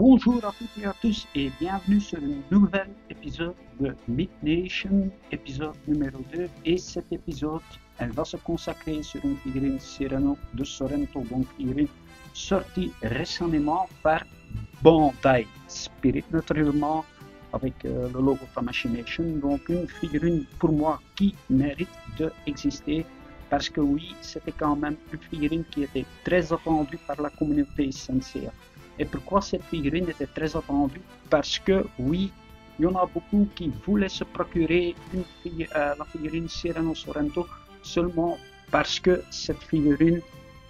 Bonjour à toutes et à tous et bienvenue sur un nouvel épisode de Myth Nation, épisode numéro 2. Et cet épisode, elle va se consacrer sur une figurine Cyrano de Sorrento, donc figurine sortie récemment par Bandai Spirit, naturellement, avec le logo Tamashii. Donc une figurine pour moi qui mérite d'exister parce que oui, c'était quand même une figurine qui était très attendue par la communauté Sensei. Et pourquoi cette figurine était très attendue? Parce que oui, il y en a beaucoup qui voulaient se procurer la figurine Cyrano Sorrento seulement parce que cette figurine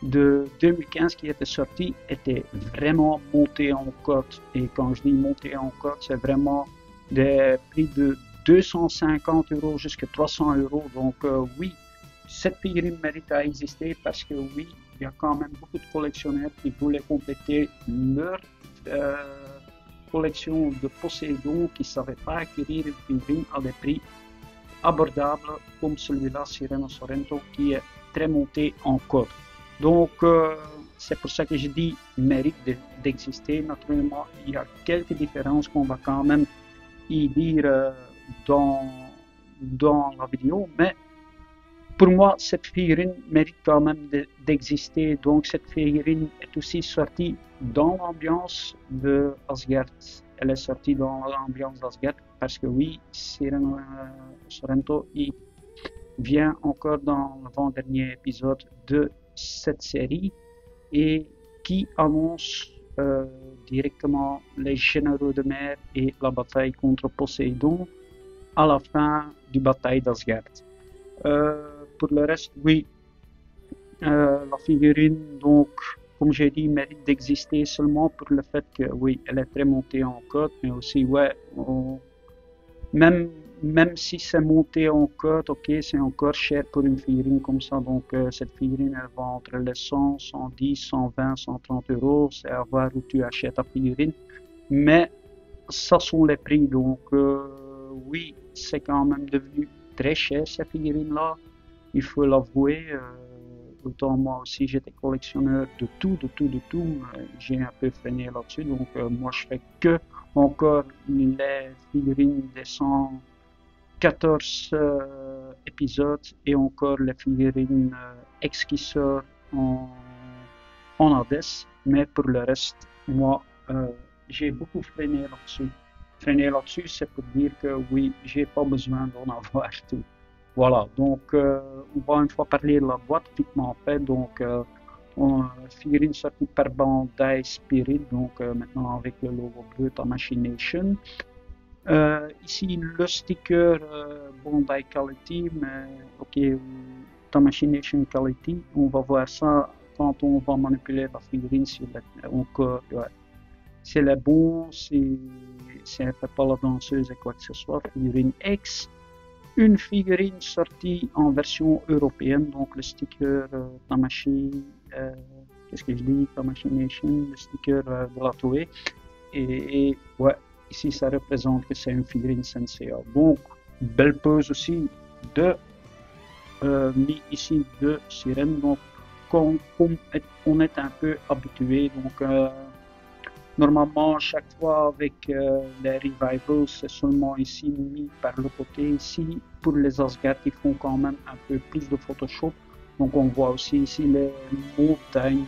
de 2015 qui était sortie était vraiment montée en cote. Et quand je dis montée en cote, c'est vraiment des prix de 250 € jusqu'à 300 €. Donc oui, cette figurine mérite à exister parce que oui, il y a quand même beaucoup de collectionneurs qui voulaient compléter leur collection de Poséidon, qui ne savaient pas acquérir une figurine à des prix abordables comme celui-là, Cyrano Sorrento, qui est très monté en cote. Donc c'est pour ça que je dis mérite d'exister. Naturellement, il y a quelques différences qu'on va quand même y dire dans la vidéo, mais pour moi, cette figurine mérite quand même d'exister. Donc, cette figurine est aussi sortie dans l'ambiance de Asgard. Elle est sortie dans l'ambiance d'Asgard parce que oui, Cyrano Sorrento il vient encore dans l'avant-dernier épisode de cette série et qui annonce directement les généraux de mer et la bataille contre Poséidon à la fin du bataille d'Asgard. Pour le reste, oui, la figurine, donc, comme j'ai dit, mérite d'exister seulement pour le fait que, oui, elle est très montée en cote, mais aussi, ouais, même si c'est monté en cote, ok, c'est encore cher pour une figurine comme ça. Donc, cette figurine, elle va entre les 100, 110, 120, 130 €. C'est à voir où tu achètes ta figurine. Mais, ça sont les prix. Donc, oui, c'est quand même devenu très cher, cette figurine-là. Il faut l'avouer, autant moi aussi j'étais collectionneur de tout, j'ai un peu freiné là-dessus, donc moi je fais que encore les figurines des 114 épisodes et encore les figurines X qui sortent en Hades, mais pour le reste, moi j'ai beaucoup freiné là-dessus. Freiner là-dessus, c'est pour dire que oui, j'ai pas besoin d'en avoir tout. Voilà, donc on va une fois parler de la boîte typiquement fait. Donc figurine sortie par Bandai Spirit, donc maintenant avec le logo bleu Tamashii. Ici le sticker Bandai Quality, mais ok, Tamashii Quality, on va voir ça quand on va manipuler la figurine sur encore. Ouais. Si elle est bon, si elle ne fait pas la danseuse et quoi que ce soit, figurine X. Une figurine sortie en version européenne, donc le sticker Tamashii, qu'est-ce que je dis, Tamashii Nation, le sticker de la Toei. Et ouais, ici ça représente que c'est une figurine Sensei. Donc, belle pose aussi de ici de Sirène. Donc, comme on est un peu habitué, donc normalement, chaque fois avec les revivals, c'est seulement ici mis par le côté. Ici, pour les Asgard, ils font quand même un peu plus de Photoshop. Donc, on voit aussi ici les montagnes,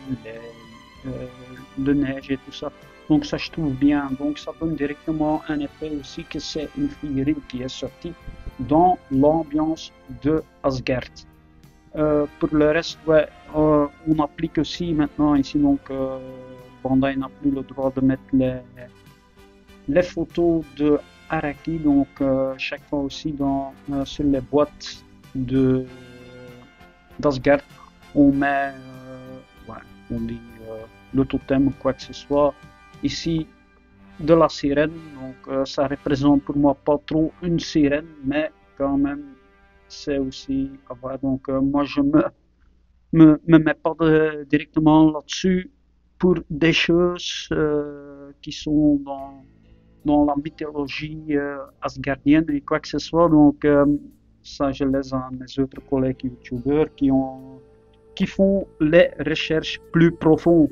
de neige et tout ça. Donc, ça, je trouve bien. Donc, ça donne directement un effet aussi que c'est une figurine qui est sortie dans l'ambiance de Asgard. Pour le reste, ouais, on applique aussi maintenant ici, donc, Bandai n'a plus le droit de mettre les photos de Araki, donc chaque fois aussi sur les boîtes d'Asgard, on met on dit le totem ou quoi que ce soit. Ici, de la sirène, donc ça représente pour moi pas trop une sirène, mais quand même, c'est aussi à voir. Donc moi, je me mets pas directement là-dessus pour des choses qui sont dans la mythologie asgardienne et quoi que ce soit. Donc ça, je laisse à mes autres collègues youtubeurs qui font les recherches plus profondes.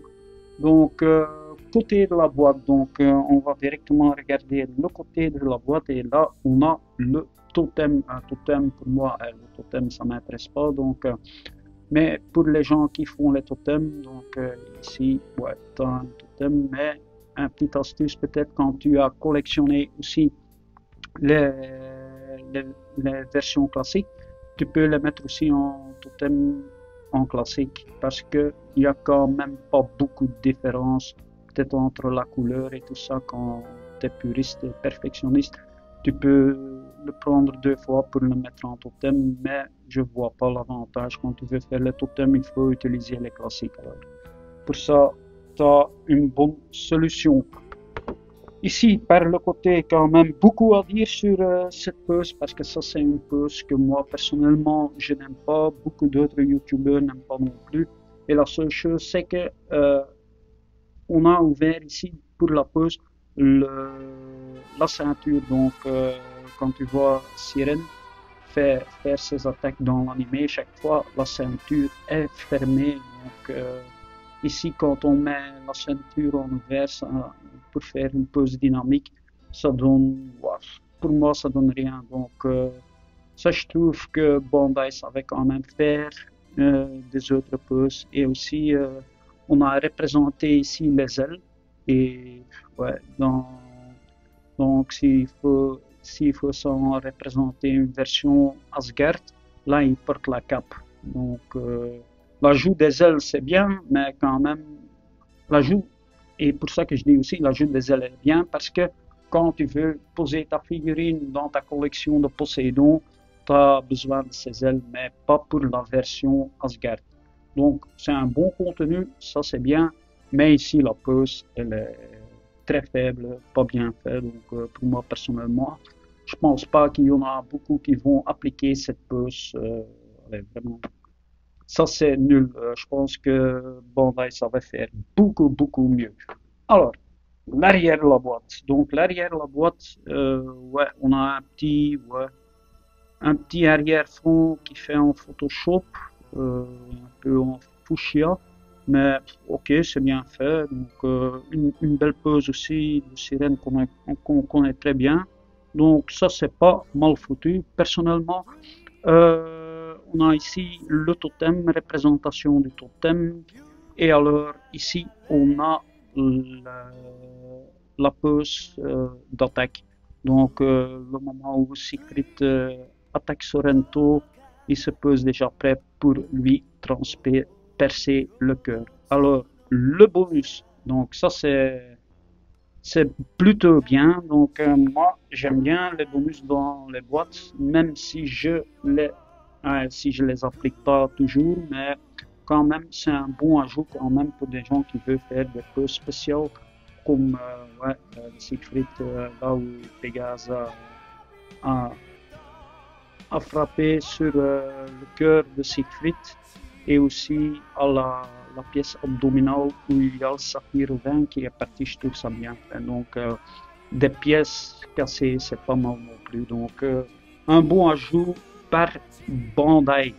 Donc côté de la boîte. Donc on va directement regarder le côté de la boîte et là on a le totem. Un totem pour moi, le totem ça m'intéresse pas. Donc, mais pour les gens qui font les totems, donc ici, ouais, tu as un totem, mais un petit astuce peut-être quand tu as collectionné aussi les, les versions classiques, tu peux les mettre aussi en totem en classique parce qu'il n'y a quand même pas beaucoup de différence peut-être entre la couleur et tout ça quand tu es puriste et perfectionniste. Tu peux le prendre 2 fois pour le mettre en totem, mais je vois pas l'avantage. Quand tu veux faire le totem, il faut utiliser les classiques. Alors, pour ça, tu as une bonne solution. Ici, par le côté, quand même beaucoup à dire sur cette pose, parce que ça, c'est une pose que moi, personnellement, je n'aime pas. Beaucoup d'autres youtubeurs n'aiment pas non plus. Et la seule chose, c'est que on a ouvert ici, pour la pose, la ceinture. Donc, quand tu vois Sirène faire ses attaques dans l'animé, chaque fois, la ceinture est fermée. Donc, ici, quand on met la ceinture en ouvert pour faire une pose dynamique, ça donne, pour moi, ça donne rien. Donc, ça, je trouve que Bandai savait quand même faire des autres poses. Et aussi, on a représenté ici les ailes. Et ouais, donc s'il faut s'en représenter une version Asgard, là, il porte la cape. Donc, l'ajout des ailes, c'est bien, mais quand même, l'ajout, et pour ça que je dis aussi, l'ajout des ailes est bien, parce que quand tu veux poser ta figurine dans ta collection de Poséidon, tu as besoin de ces ailes, mais pas pour la version Asgard. Donc, c'est un bon contenu, ça c'est bien, mais ici, la pose, elle est très faible, pas bien faite. Donc, pour moi, personnellement, je pense pas qu'il y en a beaucoup qui vont appliquer cette pose. Vraiment, ça c'est nul. Je pense que Bandai savait faire beaucoup mieux. Alors, l'arrière de la boîte. Donc, l'arrière de la boîte, ouais, on a un petit arrière-fond qui fait en Photoshop, un peu en fuchsia, mais ok, c'est bien fait. Donc, une belle pose aussi de sirène qu'on connaît très bien. Donc, ça, c'est pas mal foutu. Personnellement, on a ici le totem, représentation du totem. Et alors, ici, on a la pose d'attaque. Donc, le moment où Siegfried attaque Sorrento, il se pose déjà prêt pour lui percer le cœur. Alors, le bonus, donc ça c'est plutôt bien. Donc, moi, j'aime bien les bonus dans les boîtes, même si je les applique pas toujours, mais quand même, c'est un bon ajout quand même pour des gens qui veulent faire des poses spéciales, comme Siegfried, là où Pégase a frappé sur le cœur de Siegfried, et aussi à la pièce abdominale où il y a le saphir vin qui est parti, je trouve ça bien fait. Donc, des pièces cassées, c'est pas mal non plus. Donc, un bon ajout par Bandai.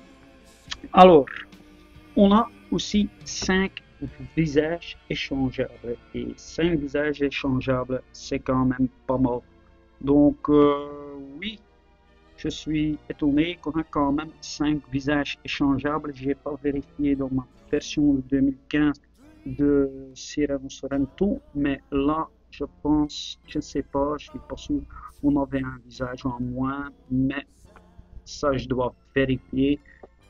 Alors, on a aussi 5 visages échangeables. Et 5 visages échangeables, c'est quand même pas mal. Donc, oui, je suis étonné qu'on a quand même 5 visages échangeables. Je n'ai pas vérifié dans ma version de 2015 de Cyrano Sorrento, mais là, je pense, je ne sais pas, je suis pas sûr, on avait un visage en moins, mais ça, je dois vérifier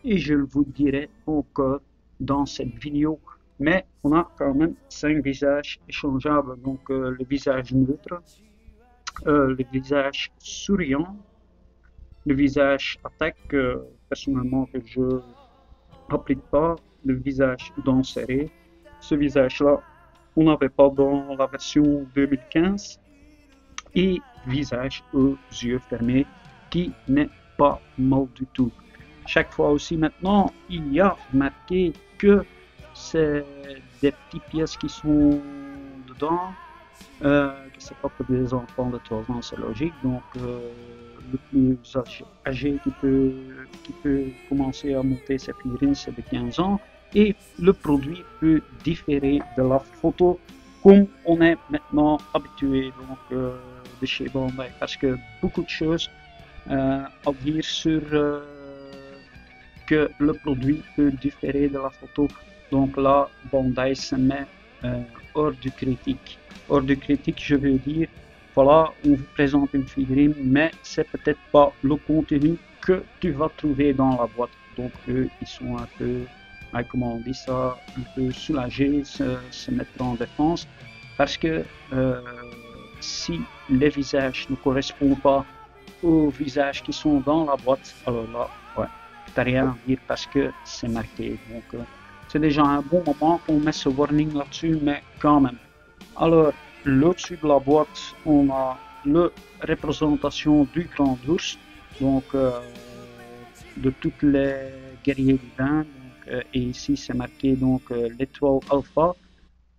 et je vous dirai encore dans cette vidéo. Mais on a quand même 5 visages échangeables, donc le visage neutre, le visage souriant, le visage attaque, personnellement que je n'applique pas, le visage dents serrées. Ce visage-là, on n'avait pas dans la version 2015. Et visage aux yeux fermés, qui n'est pas mal du tout. Chaque fois aussi maintenant, il y a marqué que c'est des petites pièces qui sont dedans, que c'est pas pour des enfants de 3 ans, c'est logique. Donc, le plus âgé qui peut commencer à monter ses figurines, c'est de 15 ans. Et le produit peut différer de la photo comme on est maintenant habitué donc, de chez Bandai, parce que beaucoup de choses à dire sur que le produit peut différer de la photo. Donc là, Bandai se met hors de critique. Hors de critique, je veux dire, voilà, on vous présente une figurine, mais c'est peut-être pas le contenu que tu vas trouver dans la boîte. Donc eux, ils sont un peu, comment on dit ça, un peu soulagés, se mettre en défense, parce que si les visages ne correspondent pas aux visages qui sont dans la boîte, alors là, ouais, t'as rien à dire parce que c'est marqué. Donc c'est déjà un bon moment qu'on met ce warning là-dessus, mais quand même. Alors, au-dessus de la boîte, on a la représentation du grand ours, donc de toutes les guerriers divins. Et ici, c'est marqué donc l'étoile alpha,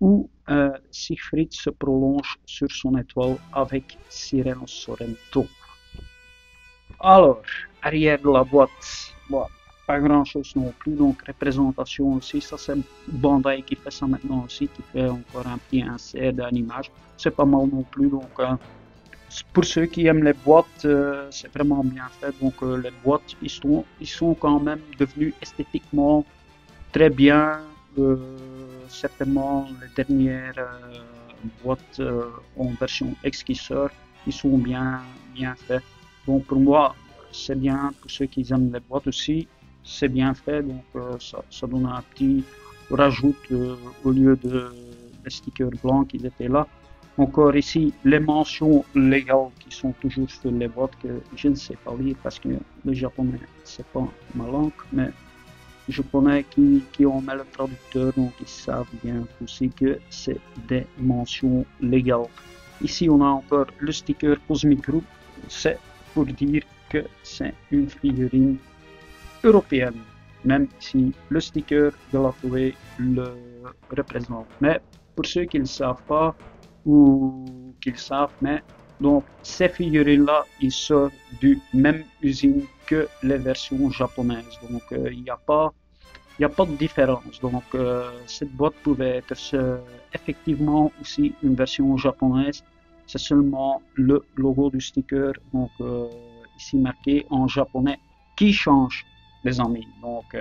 où Siegfried se prolonge sur son étoile avec Sireno Sorrento. Alors, arrière de la boîte, bon, pas grand chose non plus, donc représentation aussi, ça c'est Bandai qui fait ça maintenant aussi, qui fait encore un petit insert d'une image, c'est pas mal non plus, donc pour ceux qui aiment les boîtes, c'est vraiment bien fait, donc les boîtes, ils sont quand même devenus esthétiquement très bien, certainement les dernières boîtes en version X qui sortent, ils sont bien faits. Donc pour moi, c'est bien, pour ceux qui aiment les boîtes aussi, c'est bien fait, donc ça donne un petit rajout au lieu des stickers blancs qui étaient là. Encore ici, les mentions légales qui sont toujours sur les boîtes que je ne sais pas lire parce que le japonais, c'est pas ma langue, mais je connais qui ont mis le traducteur, donc ils savent bien aussi que c'est des mentions légales. Ici, on a encore le sticker Cosmic Group, c'est pour dire que c'est une figurine européenne, même si le sticker de la Toei le représente. Mais pour ceux qui ne le savent pas, ou qui le savent, mais donc ces figurines-là, ils sortent du même usine que les versions japonaises. Donc il n'y a pas de différence. Donc cette boîte pouvait être effectivement aussi une version japonaise. C'est seulement le logo du sticker, donc ici marqué en japonais, qui change, les amis. Donc,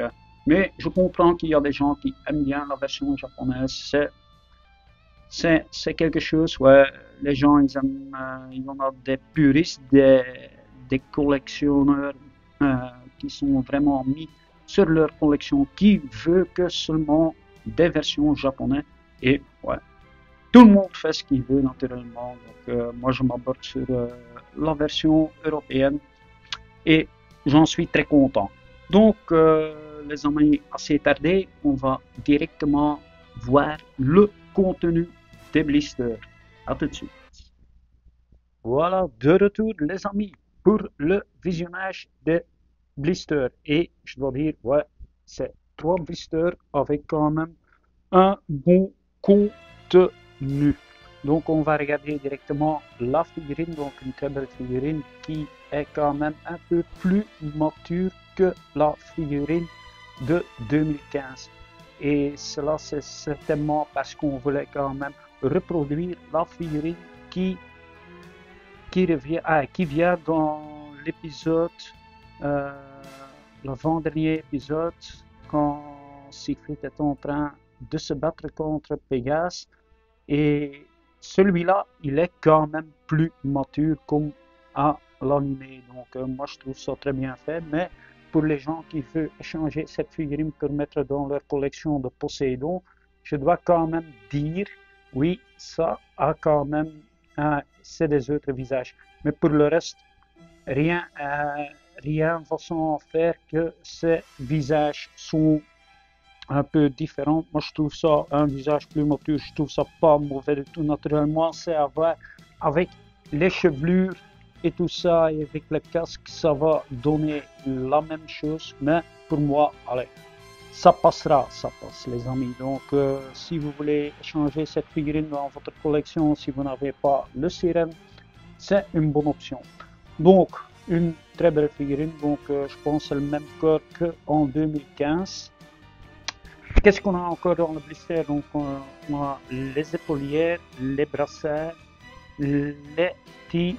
mais je comprends qu'il y a des gens qui aiment bien la version japonaise. C'est quelque chose, ouais, les gens, ils aiment, il y en a des puristes, des collectionneurs qui sont vraiment mis sur leur collection, qui veut que seulement des versions japonaises. Et ouais, tout le monde fait ce qu'il veut naturellement. Donc moi, je m'aborde sur la version européenne et j'en suis très content. Donc, les amis, assez tardé, on va directement voir le contenu des blisters. À tout de suite. Voilà, de retour, les amis, pour le visionnage des blisters. Et je dois dire, ouais, c'est 3 blisters avec quand même un bon contenu. Donc, on va regarder directement la figurine, donc une très belle figurine qui est quand même un peu plus mature que la figurine de 2015. Et cela, c'est certainement parce qu'on voulait quand même reproduire la figurine qui vient dans l'épisode, l'avant-dernier épisode, quand Siegfried est en train de se battre contre Pégase. Et celui-là, il est quand même plus mature comme à l'animé. Donc moi, je trouve ça très bien fait. Mais pour les gens qui veulent échanger cette figurine pour mettre dans leur collection de Poséidon, je dois quand même dire, oui, ça a quand même, c'est des autres visages. Mais pour le reste, rien va s'en faire que ces visages sont un peu différents. Moi, je trouve ça un visage plus mature, je trouve ça pas mauvais du tout. Naturellement, c'est avec les chevelures et tout ça, et avec le casque, ça va donner la même chose. Mais pour moi, allez, ça passera, ça passe, les amis. Donc, si vous voulez changer cette figurine dans votre collection, si vous n'avez pas le sirène, c'est une bonne option. Donc, une très belle figurine. Donc, je pense que c'est le même corps qu'en 2015. Qu'est-ce qu'on a encore dans le blister? Donc, on a les épaulières, les brassières, les petits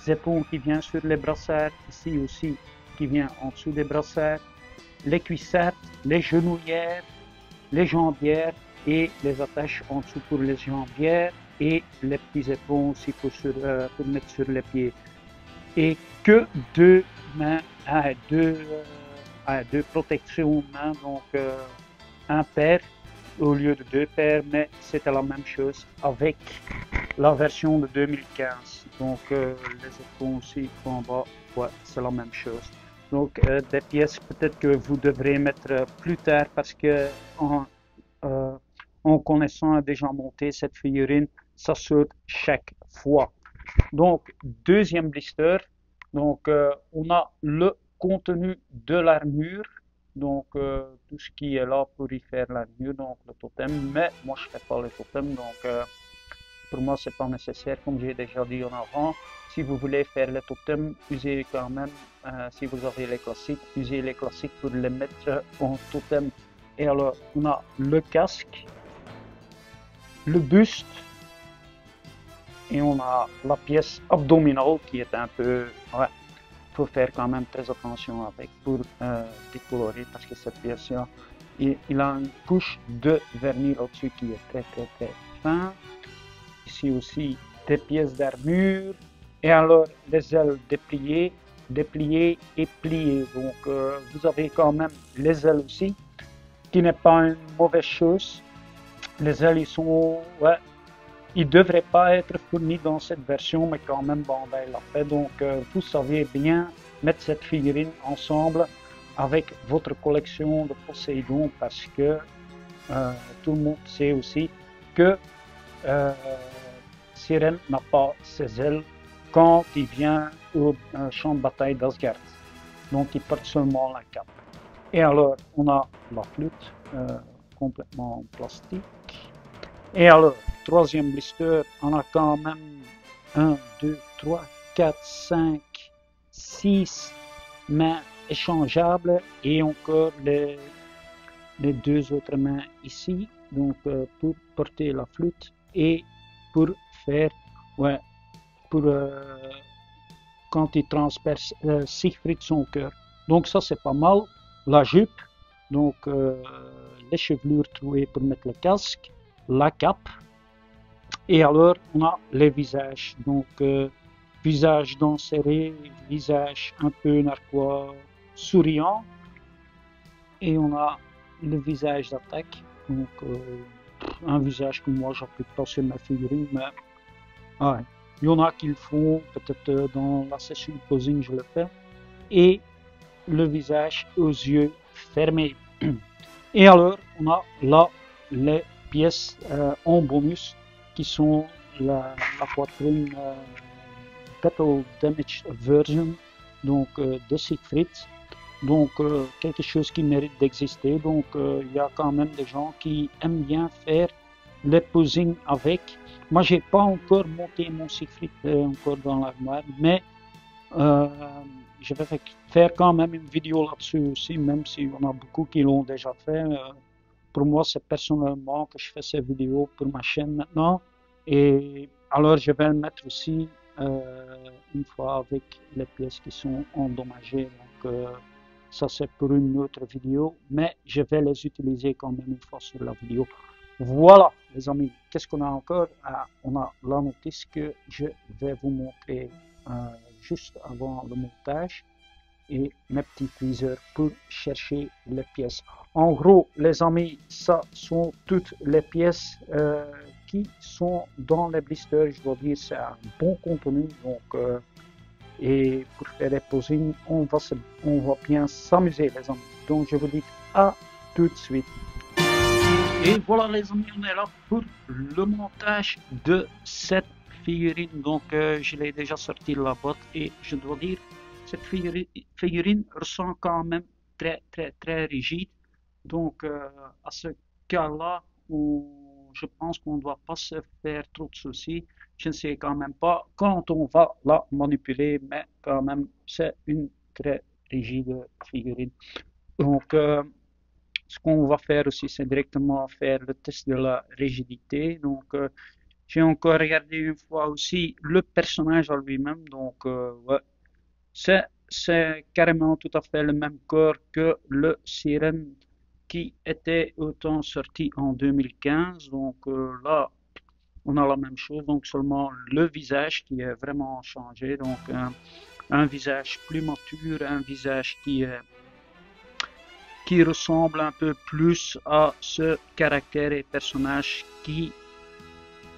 éperons qui viennent sur les brassières, ici aussi, qui vient en dessous des brassières, les cuissettes, les genouillères, les jambières et les attaches en dessous pour les jambières et les petits éperons aussi pour mettre sur les pieds. Et que deux mains, deux protections mains, donc un paire au lieu de deux paires, mais c'était la même chose avec la version de 2015. Donc les éperons aussi en bas, ouais, c'est la même chose. Donc des pièces peut-être que vous devrez mettre plus tard parce que en connaissant déjà monter cette figurine, ça saute chaque fois. Donc deuxième blister, donc on a le contenu de l'armure, donc tout ce qui est là pour y faire l'armure, donc le totem, mais moi je ne fais pas le totem, donc pour moi c'est pas nécessaire comme j'ai déjà dit en avant. Si vous voulez faire le totem, usez quand même, si vous avez les classiques, usez les classiques pour les mettre en totem. Et alors on a le casque, le buste, et on a la pièce abdominale qui est un peu, ouais, faut faire quand même très attention avec pour décolorer parce que cette pièce-là, il a une couche de vernis au-dessus qui est très très très fin. Ici aussi des pièces d'armure et alors les ailes dépliées, dépliées et pliées. Donc vous avez quand même les ailes aussi, qui n'est pas une mauvaise chose. Les ailes ils sont, ouais, il ne devrait pas être fourni dans cette version, mais quand même Bandai l'a fait. Donc vous savez bien mettre cette figurine ensemble avec votre collection de Poséidon parce que tout le monde sait aussi que Sirène n'a pas ses ailes quand il vient au champ de bataille d'Asgard. Donc il porte seulement la cape. Et alors on a la flûte complètement en plastique. Et alors, troisième blister, on a quand même 1, 2, 3, 4, 5, 6 mains échangeables et encore les deux autres mains ici, donc pour porter la flûte et pour faire, ouais, pour quand il transperce Siegfried son cœur. Donc ça c'est pas mal. La jupe, donc les chevelures trouées pour mettre le casque, la cape, et alors on a les visages, donc visage dents serrées, visage un peu narquois, souriant, et on a le visage d'attaque, donc un visage que moi j'applique pas sur ma figurine, mais ouais, il y en a qui le font, peut-être dans la session posing je le fais, et le visage aux yeux fermés. Et alors on a là les pièces en bonus qui sont la poitrine Battle Damage Version, donc de Siegfried, donc quelque chose qui mérite d'exister. Donc il y a quand même des gens qui aiment bien faire les posing avec. Moi j'ai pas encore monté mon Siegfried encore dans l'armoire, mais je vais faire quand même une vidéo là-dessus aussi, même si on a beaucoup qui l'ont déjà fait. Pour moi, c'est personnellement que je fais ces vidéos pour ma chaîne maintenant. Et alors, je vais le mettre aussi une fois avec les pièces qui sont endommagées. Donc, ça, c'est pour une autre vidéo. Mais je vais les utiliser quand même une fois sur la vidéo. Voilà, les amis. Qu'est-ce qu'on a encore? On a la notice que je vais vous montrer juste avant le montage et mes petits tweezers pour chercher les pièces. En gros, les amis, ça sont toutes les pièces qui sont dans les blisters. Je dois dire, c'est un bon contenu. Donc, et pour faire les posings, on va bien s'amuser, les amis. Donc, je vous dis à tout de suite. Et voilà, les amis, on est là pour le montage de cette figurine. Donc, je l'ai déjà sorti de la boîte et je dois dire, cette figurine ressemble quand même très très très rigide. Donc à ce cas-là, je pense qu'on ne doit pas se faire trop de soucis. Je ne sais quand même pas quand on va la manipuler, mais quand même c'est une très rigide figurine. Donc ce qu'on va faire aussi, c'est directement faire le test de la rigidité. Donc, j'ai encore regardé une fois aussi le personnage en lui-même. Donc, ouais, c'est carrément tout à fait le même corps que le Sirène qui était autant sorti en 2015. Donc, là, on a la même chose, donc seulement le visage qui est vraiment changé. Donc, un visage plus mature, un visage qui ressemble un peu plus à ce caractère et personnage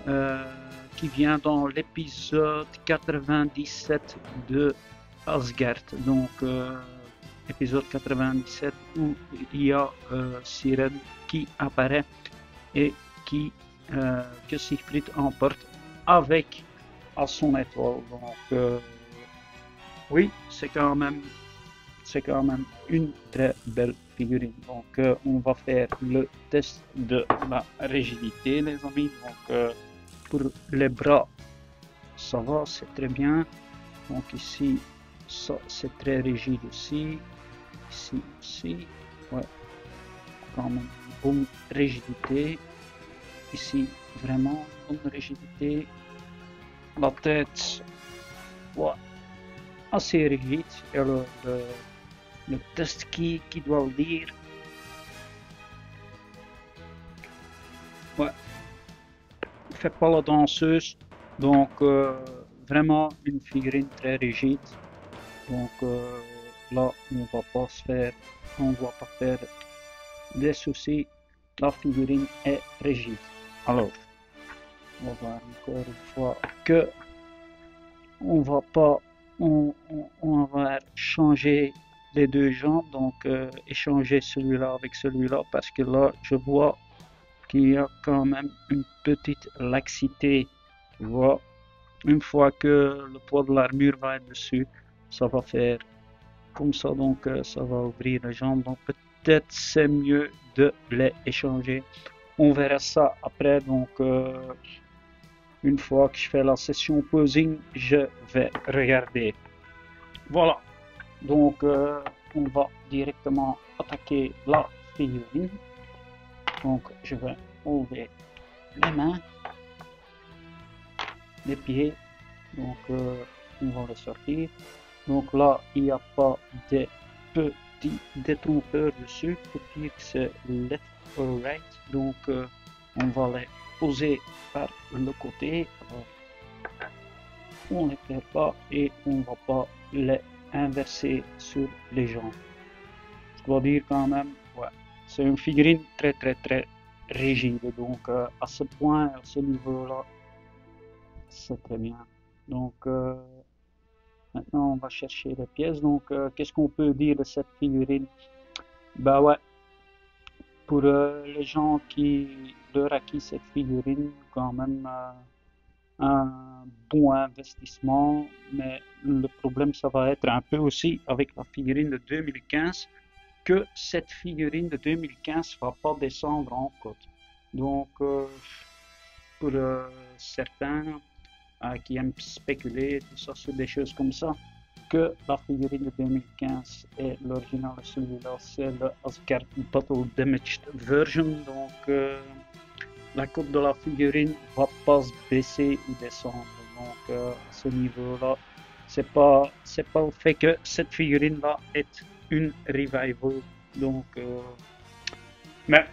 euh, qui vient dans l'épisode 97 de Asgard. Donc, épisode 97 où il y a Sirène qui apparaît et que Siegfried emporte avec à son étoile. Donc, oui, c'est quand même une très belle figurine. Donc, on va faire le test de la rigidité, les amis. Donc, pour les bras, ça va, c'est très bien. Donc, ici, ça, c'est très rigide aussi. Ici aussi, ouais, quand même une bonne rigidité. Ici, vraiment bonne rigidité. La tête, ouais, assez rigide. Et le test qui doit le dire. Ouais, fait pas la danseuse, donc vraiment une figurine très rigide. Donc là, on va pas faire des soucis. La figurine est rigide. Alors, on va voir encore une fois que on va pas, on va changer les deux jambes, donc échanger celui-là avec celui-là, parce que là, je vois qu'il y a quand même une petite laxité. Tu vois, une fois que le poids de l'armure va être dessus, ça va faire comme ça, donc ça va ouvrir les jambes. Donc peut-être c'est mieux de les échanger. On verra ça après. Donc une fois que je fais la session posing, je vais regarder. Voilà. Donc on va directement attaquer la figurine. Donc je vais enlever les mains, les pieds. Donc on va les sortir. Donc là, il n'y a pas de petits détrompeurs dessus pour dire que c'est left or right. Donc on va les poser par le côté. Alors, on les perd pas et on ne va pas les inverser sur les jambes. Je dois dire quand même, ouais, c'est une figurine très très très rigide. Donc à ce point, à ce niveau-là, c'est très bien. Donc maintenant, on va chercher les pièces. Donc, qu'est-ce qu'on peut dire de cette figurine? Bah ouais, pour les gens qui leur acquis cette figurine, quand même un bon investissement. Mais le problème, ça va être un peu aussi avec la figurine de 2015, que cette figurine de 2015 va pas descendre en cote. Donc, pour certains qui aiment spéculer, tout ça, sur des choses comme ça, que la figurine de 2015 est l'original, celui-là c'est le Asgard Battle Damaged Version. Donc la cote de la figurine va pas se baisser ou descendre. Donc à ce niveau-là, c'est pas le fait que cette figurine-là est une revival. Donc mais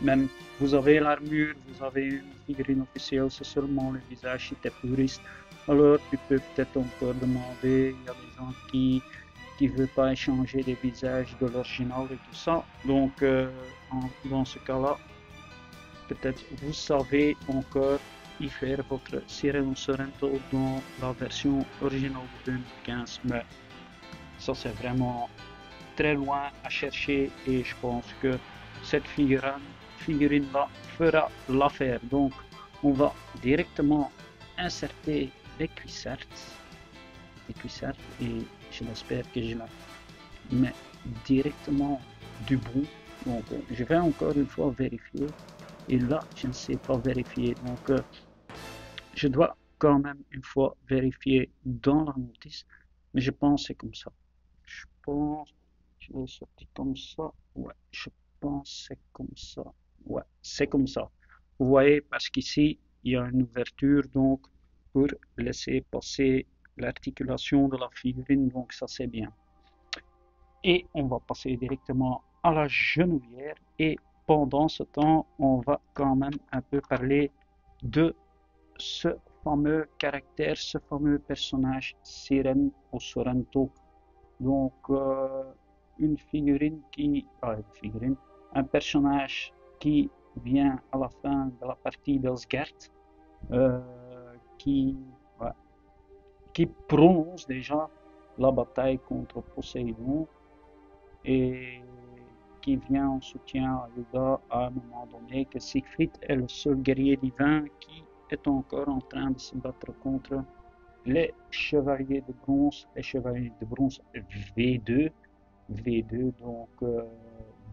même vous avez l'armure, vous avez une figurine officielle, c'est seulement le visage qui est puriste. Alors tu peux peut-être encore demander, il y a des gens qui ne veulent pas échanger les visages de l'original et tout ça. Donc dans ce cas-là, peut-être vous savez encore y faire votre Sireno Sorrento dans la version originale de 2015. Mais ça c'est vraiment très loin à chercher et je pense que cette figurine-là fera l'affaire. Donc on va directement insérer les cuissertes et je l'espère que je la mets directement du bout. Donc je vais encore une fois vérifier et là je ne sais pas vérifier, donc je dois quand même une fois vérifier dans la notice, mais je pense que c'est comme ça. Je pense je l'ai sorti comme ça, ouais, je pense que c'est comme ça. Ouais, c'est comme ça. Vous voyez, parce qu'ici, il y a une ouverture, donc, pour laisser passer l'articulation de la figurine, donc ça c'est bien. Et on va passer directement à la genouillère. Et pendant ce temps, on va quand même un peu parler de ce fameux caractère, ce fameux personnage Siren ou Sorrento. Donc, une figurine un personnage qui vient à la fin de la partie d'Asgard, euh, qui, ouais, qui prononce déjà la bataille contre Poséidon et qui vient en soutien à Hilda à un moment donné que Siegfried est le seul guerrier divin qui est encore en train de se battre contre les chevaliers de bronze, les chevaliers de bronze V2, V2 donc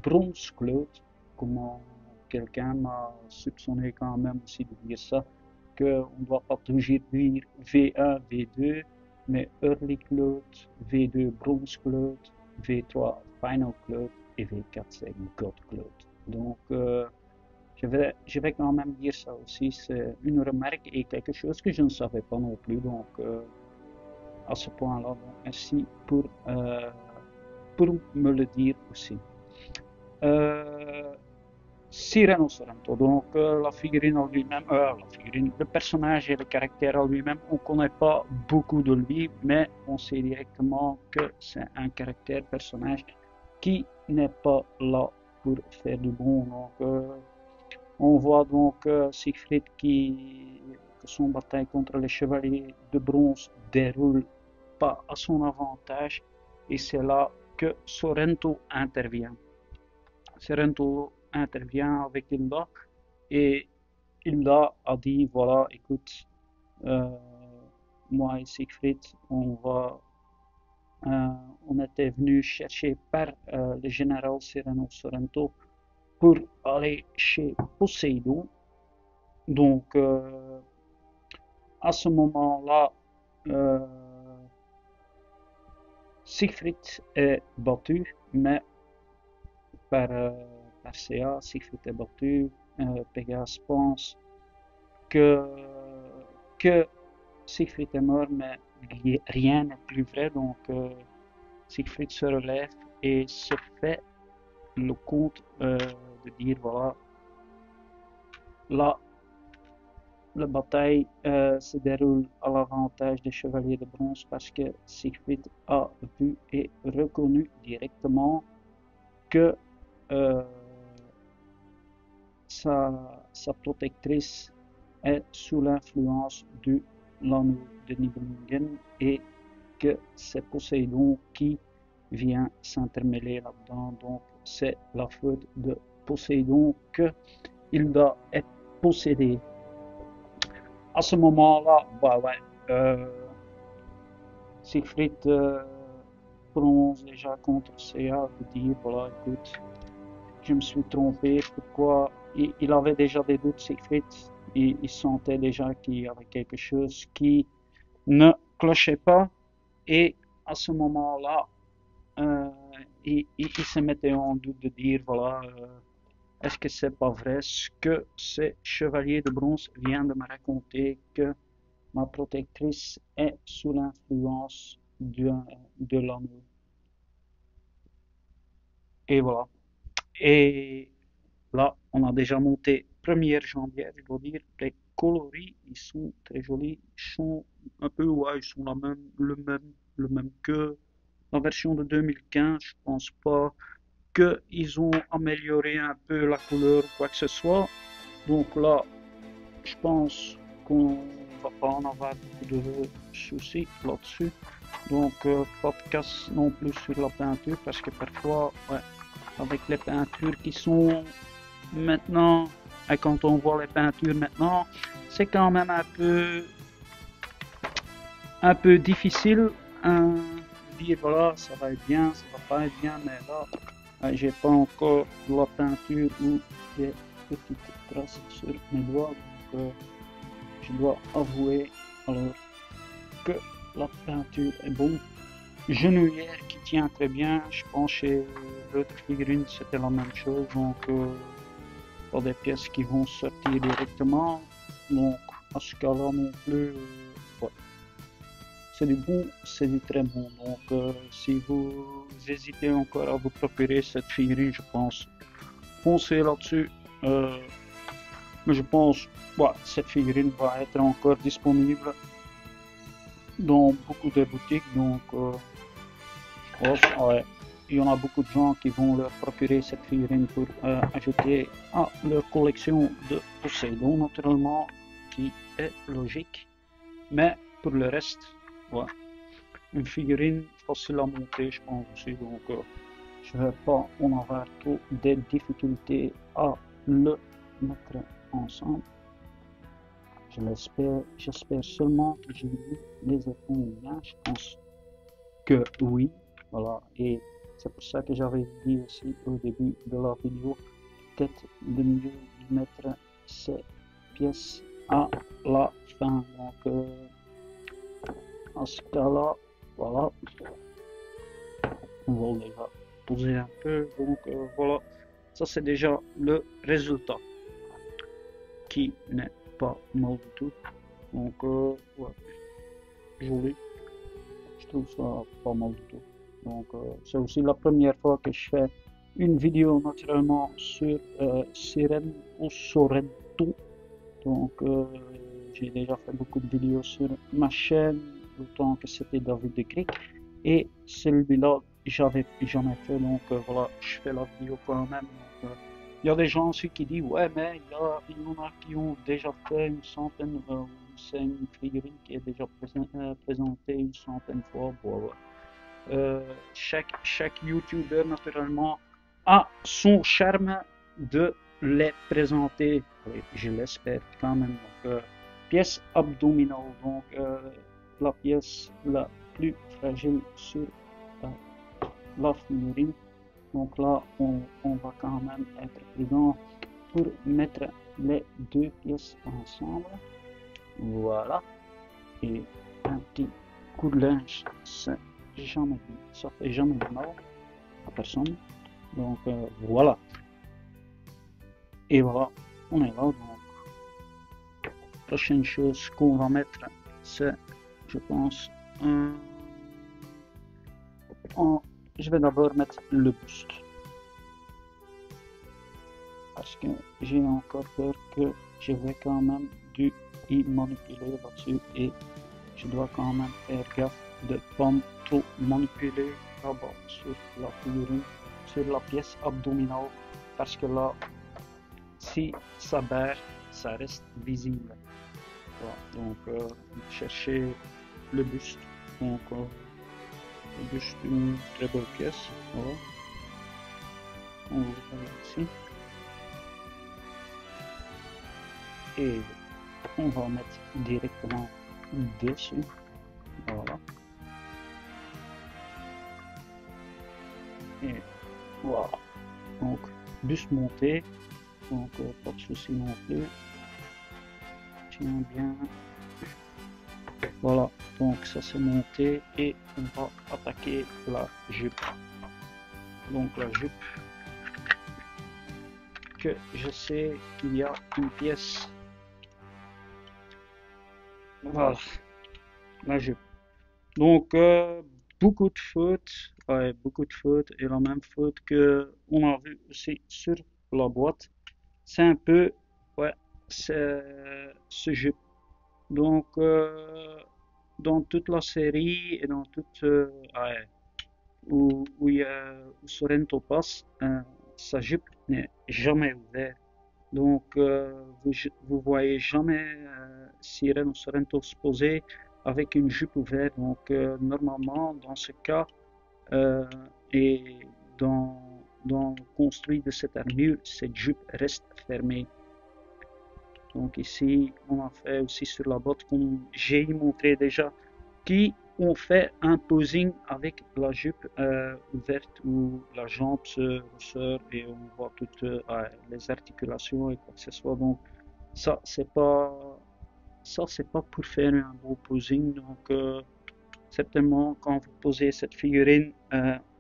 bronze Claude, comment quelqu'un m'a soupçonné quand même aussi de dire ça, qu'on ne doit pas toujours dire V1, V2, mais Early Claude, V2 bronze Claude, V3 Final Claude et V4 c'est God Claude. Donc je vais quand même dire ça aussi, c'est une remarque et quelque chose que je ne savais pas non plus, donc à ce point-là, donc merci pour me le dire aussi. Cyrano Sorrento, donc la figurine en lui-même, le personnage et le caractère en lui-même, on ne connaît pas beaucoup de lui, mais on sait directement que c'est un caractère, personnage qui n'est pas là pour faire du bon. Donc, on voit donc Siegfried que son bataille contre les chevaliers de bronze déroule pas à son avantage, et c'est là que Sorrento intervient. Sorrento intervient avec Hilda et Hilda a dit voilà, écoute, euh, moi et Siegfried, on était venu chercher par le général Cyrano Sorrento pour aller chez Poséidon. Donc, à ce moment-là, euh, Siegfried est battu, mais par, par Céa, Siegfried est battu. Pégase pense que, que Siegfried est mort, mais rien n'est plus vrai. Donc, Siegfried se relève et se fait le compte de dire voilà, là, la bataille se déroule à l'avantage des chevaliers de bronze parce que Siegfried a vu et reconnu directement que euh, sa protectrice est sous l'influence de l'anneau de Nibelungen et que c'est Poséidon qui vient s'intermêler là-dedans. Donc c'est la faute de Poséidon que Hilda est possédée. À ce moment-là, bah ouais, Siegfried prononce déjà contre Céa de dire voilà, écoute, je me suis trompé, pourquoi il avait déjà des doutes, Siegfried, il sentait déjà qu'il y avait quelque chose qui ne clochait pas, et à ce moment-là, il se mettait en doute de dire voilà, est-ce que c'est pas vrai ce que ces chevaliers de bronze viennent de me raconter que ma protectrice est sous l'influence de l'anneau. Et voilà. Et là, on a déjà monté première jambière, je dois dire. Les coloris, ils sont très jolis. Ils sont un peu, ouais, ils sont le même que la version de 2015. Je pense pas qu'ils ont amélioré un peu la couleur ou quoi que ce soit. Donc là, je pense qu'on va pas en avoir beaucoup de soucis là-dessus. Donc, pas de casse non plus sur la peinture parce que parfois, ouais, avec les peintures qui sont maintenant, et quand on voit les peintures maintenant, c'est quand même un peu difficile de dire voilà, ça va être bien, ça va pas être bien, mais là, j'ai pas encore de la peinture ou des petites traces sur mes doigts, donc je dois avouer alors que la peinture est bonne. Genouillère qui tient très bien, je pense chez l'autre figurine, c'était la même chose. Donc, pas des pièces qui vont sortir directement. Donc, à ce cas-là non plus, ouais. C'est du bon, c'est du très bon. Donc, si vous hésitez encore à vous procurer cette figurine, je pense, foncez là-dessus. Mais je pense, ouais, cette figurine va être encore disponible dans beaucoup de boutiques. Donc, je pense, ouais, il y en a beaucoup de gens qui vont leur procurer cette figurine pour ajouter à leur collection de Poséidon, naturellement, qui est logique. Mais pour le reste, ouais, une figurine facile à monter, je pense aussi. Donc, je ne vais pas en avoir trop de difficultés à le mettre ensemble. Je l'espère, j'espère seulement que j'ai mis les épaules bien. Je pense que oui. Voilà. Et c'est pour ça que j'avais dit aussi au début de la vidéo, peut-être de mieux mettre ces pièces à la fin. Donc, en ce cas-là, voilà. On va déjà poser un peu. Donc, voilà. Ça, c'est déjà le résultat qui n'est pas mal du tout. Donc, ouais, joli. Je trouve ça pas mal du tout. Donc, c'est aussi la première fois que je fais une vidéo naturellement sur Sirène ou Sorrento. Donc, j'ai déjà fait beaucoup de vidéos sur ma chaîne, autant que c'était David de Greek. Et celui-là, j'avais jamais fait. Donc, voilà, je fais la vidéo quand même. Donc, il y a des gens aussi qui disent, ouais, mais il y en a qui ont déjà fait une centaine, c'est une figurine qui est déjà présentée une centaine de fois. Bon, chaque YouTuber, naturellement, a son charme de les présenter. Oui, je l'espère quand même. Donc, pièce abdominale, donc la pièce la plus fragile sur la figurine. Donc là, on va quand même être prudent pour mettre les deux pièces ensemble. Voilà. Et un petit coup de linge, ça fait jamais de mal à personne. Donc voilà. Et voilà, on est là. Donc, prochaine chose qu'on va mettre, c'est, je pense, je vais d'abord mettre le buste. Parce que j'ai encore peur que je vais quand même dû y manipuler là-dessus et je dois quand même faire gaffe de ne pas trop manipuler là-bas sur la figurine, sur la pièce abdominale, parce que là, si ça barre, ça reste visible. Voilà. Donc, chercher le buste. Donc, le buste, une très belle pièce. Voilà. On va le ici. Et on va mettre directement dessus. Voilà. Et voilà. Donc, buste monté. Donc, pas de souci non plus. Tiens bien. Voilà. Donc, ça c'est monté. Et on va attaquer la jupe. Donc, la jupe. Que je sais qu'il y a une pièce. Voilà. La jupe. Donc, beaucoup de fautes. Ouais, beaucoup de fautes. Et la même faute que on a vu aussi sur la boîte. C'est un peu, ouais, c'est ce jeu. Donc, dans toute la série et dans toute, ouais, où Sorrento passe, sa jupe n'est jamais ouverte. Donc, vous voyez jamais Sirène ou Sorrento se poser avec une jupe ouverte. Donc, normalement, dans ce cas, et dans le construit de cette armure, cette jupe reste fermée. Donc ici, on a fait aussi sur la botte, comme j'ai montré déjà, qui ont fait un posing avec la jupe ouverte où la jambe se ressort et on voit toutes les articulations et quoi que ce soit. Donc ça, c'est pas pour faire un beau posing. Donc certainement, quand vous posez cette figurine,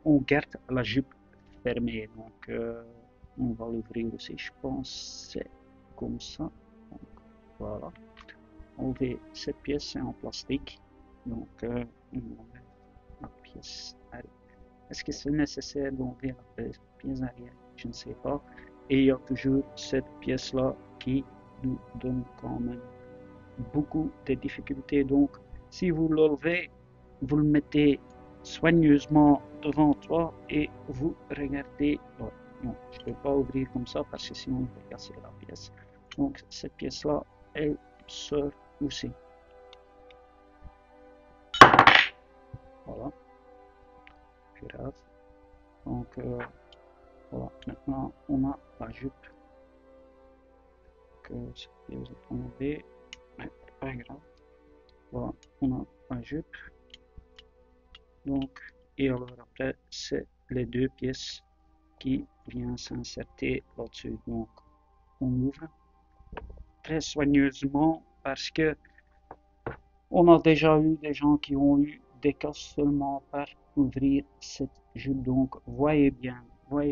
on garde la jupe fermé. Donc on va l'ouvrir aussi, je pense c'est comme ça. Donc, voilà. Enlever cette pièce, c'est en plastique. Donc on enlève la pièce arrière. Est-ce que c'est nécessaire d'enlever la pièce arrière? Je ne sais pas. Et il y a toujours cette pièce-là qui nous donne quand même beaucoup de difficultés. Donc, si vous l'enlevez, vous le mettez soigneusement devant toi et vous regardez. Oh, non, je ne peux pas ouvrir comme ça parce que sinon on peut casser la pièce. Donc, cette pièce-là, elle sort aussi. Voilà. Grave. Donc, voilà. Maintenant, on a la jupe. Que cette pièce est tombée. Mais pas grave. Voilà, on a la jupe. Donc, et alors après, c'est les deux pièces qui viennent s'insérer là-dessus. Donc, on ouvre très soigneusement parce que on a déjà eu des gens qui ont eu des cas seulement par ouvrir cette jupe. Donc, voyez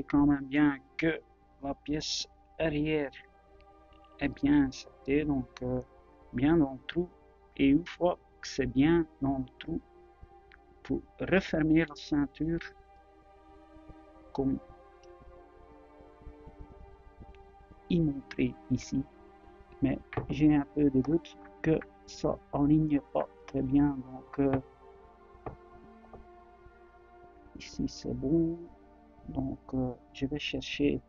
quand même bien que la pièce arrière est bien insertée, donc bien dans le trou. Et une fois que c'est bien dans le trou, pour refermer la ceinture comme il montré ici, mais j'ai un peu de doute que ça aligne pas très bien. Donc ici c'est bon. Donc je vais chercher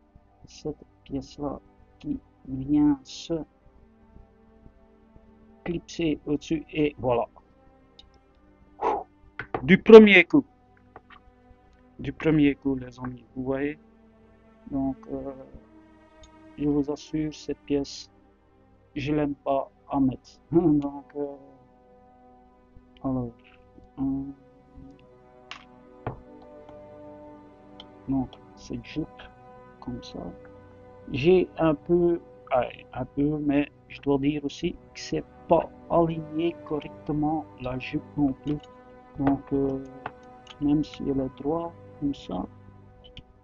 cette pièce là qui vient se clipser au-dessus et voilà. Du premier coup les amis, vous voyez. Donc je vous assure, cette pièce je l'aime pas à mettre. Donc alors donc cette jupe comme ça, j'ai un peu, mais je dois dire aussi que c'est pas aligné correctement la jupe non plus. Donc même si elle est droite comme ça,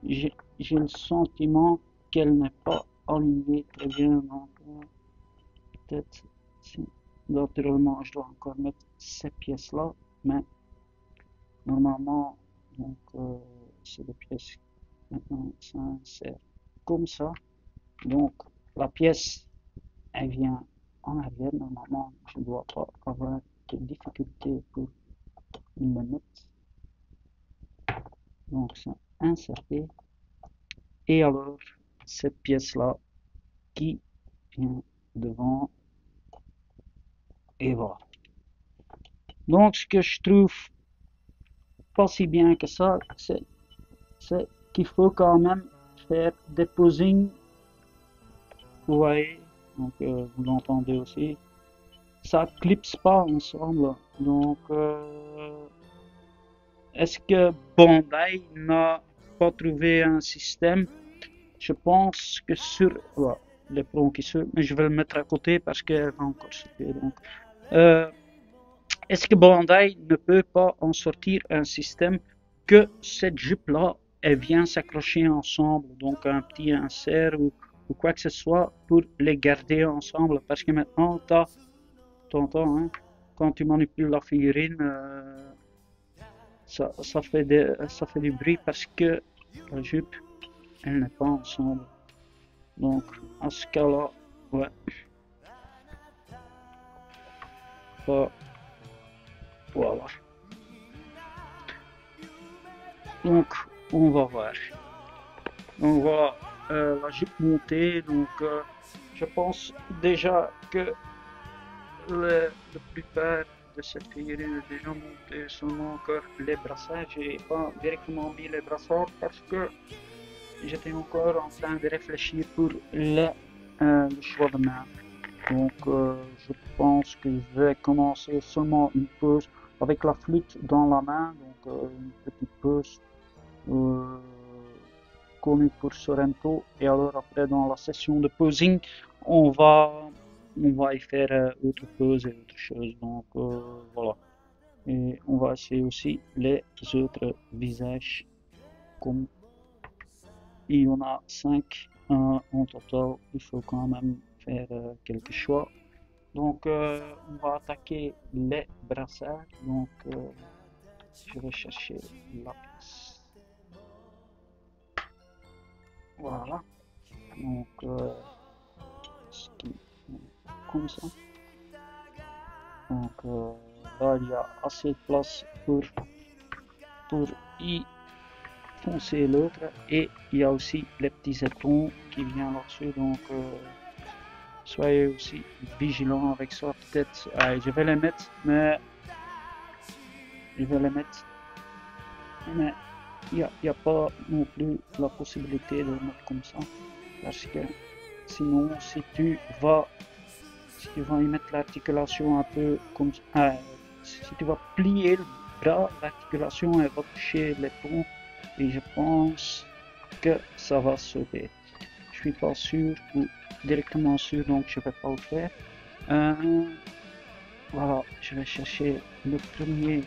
j'ai le sentiment qu'elle n'est pas alignée très bien. Donc peut-être si naturellement je dois encore mettre ces pièces là, mais normalement donc c'est des pièces maintenant s'insèrent comme ça. Donc la pièce elle vient en arrière. Normalement je ne dois pas avoir de difficulté pour le mettre. Donc c'est inserté. Et alors cette pièce là qui vient devant. Et voilà. Donc ce que je trouve pas si bien que ça, c'est qu'il faut quand même faire des posings. Vous voyez, donc vous l'entendez aussi. Ça clipse pas ensemble. Donc est-ce que Bandai n'a pas trouvé un système? Je pense que sur voilà, les pros qui se, mais je vais le mettre à côté parce qu'elle va encore sauter. Donc est-ce que Bandai ne peut pas en sortir un système que cette jupe-là, elle vient s'accrocher ensemble, donc un petit insert ou quoi que ce soit pour les garder ensemble? Parce que maintenant, t'entends, hein, quand tu manipules la figurine, ça fait du bruit parce que la jupe, elle n'est pas ensemble. Donc, à ce cas-là, ouais. Voilà. Donc, on va voir. Donc voilà, la jupe montée. Donc, je pense déjà que la plupart de cette figurine est déjà montée, seulement encore les brassards. J'ai pas directement mis les brassards parce que j'étais encore en train de réfléchir pour le choix de main. Donc je pense que je vais commencer seulement une pause avec la flûte dans la main, donc une petite pause connue pour Sorrento. Et alors après dans la session de posing, on va y faire autre pause et autre chose. Donc voilà. Et on va essayer aussi les autres visages comme il y en a 5 en total. Il faut quand même faire quelques choix. Donc, on va attaquer les brassards. Donc, je vais chercher la pièce. Voilà. Donc, comme ça. Donc, là, il y a assez de place pour y foncer l'autre. Et il y a aussi les petits éperons qui viennent là-dessus. Donc, soyez aussi vigilants avec ça. Peut-être, je vais les mettre, mais il n'y a pas non plus la possibilité de le mettre comme ça. Parce que sinon, si tu vas y mettre l'articulation un peu comme ça, si tu vas plier le bras, l'articulation elle va toucher l'éperon et je pense que ça va sauter. Je suis pas sûr ou directement sûr, donc je vais pas le faire. Voilà, je vais chercher le premier.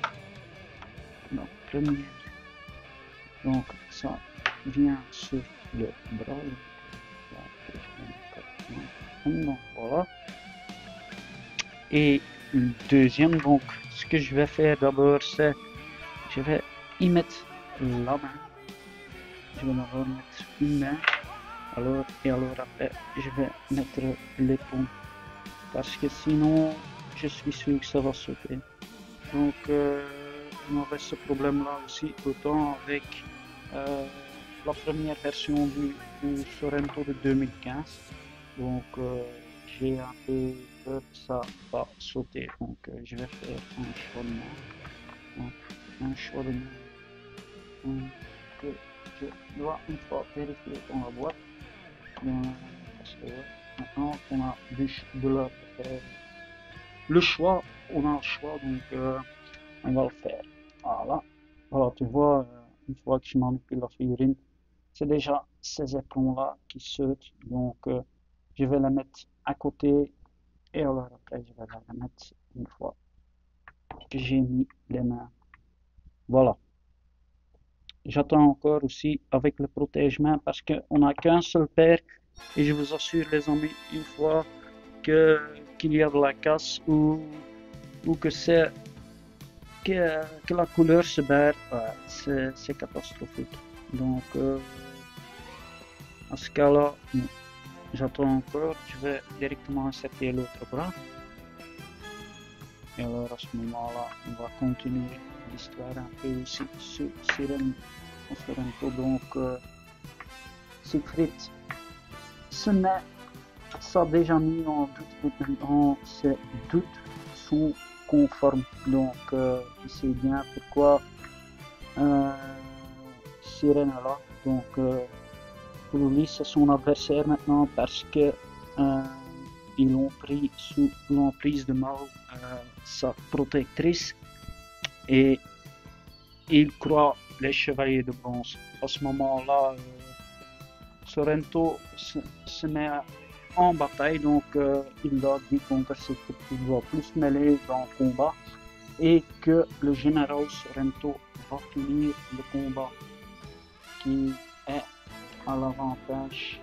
Donc ça vient sur le bras. Donc, voilà. Et le deuxième, donc ce que je vais faire d'abord, c'est je vais y mettre la main. Je vais d'abord mettre une main. Alors après, je vais mettre l'épaule. Parce que sinon, je suis sûr que ça va sauter. Donc, on avait ce problème-là aussi, autant avec la première version du Sorento de 2015. Donc, j'ai un peu peur que ça va sauter. Donc, je vais faire un choix de main. Donc, un choix de main que je dois une fois vérifier dans la boîte. Parce que maintenant on a le choix, on a le choix, donc on va le faire. Voilà, tu vois, une fois que je manipule la figurine, c'est déjà ces éperons-là qui sautent, donc je vais les mettre à côté et alors après je vais les mettre une fois que j'ai mis les mains. Voilà. J'attends encore aussi avec le protège-main parce qu'on n'a qu'un seul paire et je vous assure les amis, une fois qu'il y a de la casse ou que que la couleur se barre, c'est catastrophique. Donc à ce cas-là, j'attends encore, je vais directement insérer l'autre bras. Et alors à ce moment-là, on va continuer l'histoire un peu aussi sur Sorento. Donc Siegfried se met ça déjà mis en doute maintenant, ces doutes sont conformes. Donc il sait bien pourquoi Sirène est là. Donc pour lui c'est son adversaire maintenant parce que ils l'ont pris sous l'emprise de Mao, sa protectrice, et il croit les chevaliers de bronze. À ce moment-là, Sorento se met en bataille, donc il leur dit que Siegfried doit plus mêler dans le combat et que le général Sorento va finir le combat qui est à l'avantage,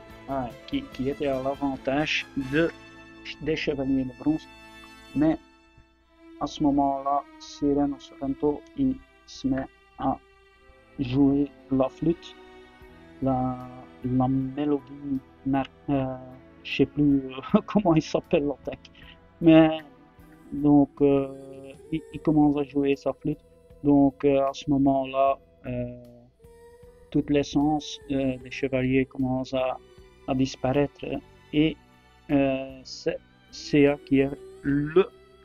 qui était à l'avantage des chevaliers de bronze. Mais à ce moment-là, Sireno Sorento il se met à jouer la flûte, la mélodie, je sais plus comment il s'appelle l'attaque, mais donc il commence à jouer sa flûte. Donc à ce moment-là, toute l'essence des chevaliers commence à disparaître et c'est Seiya qui est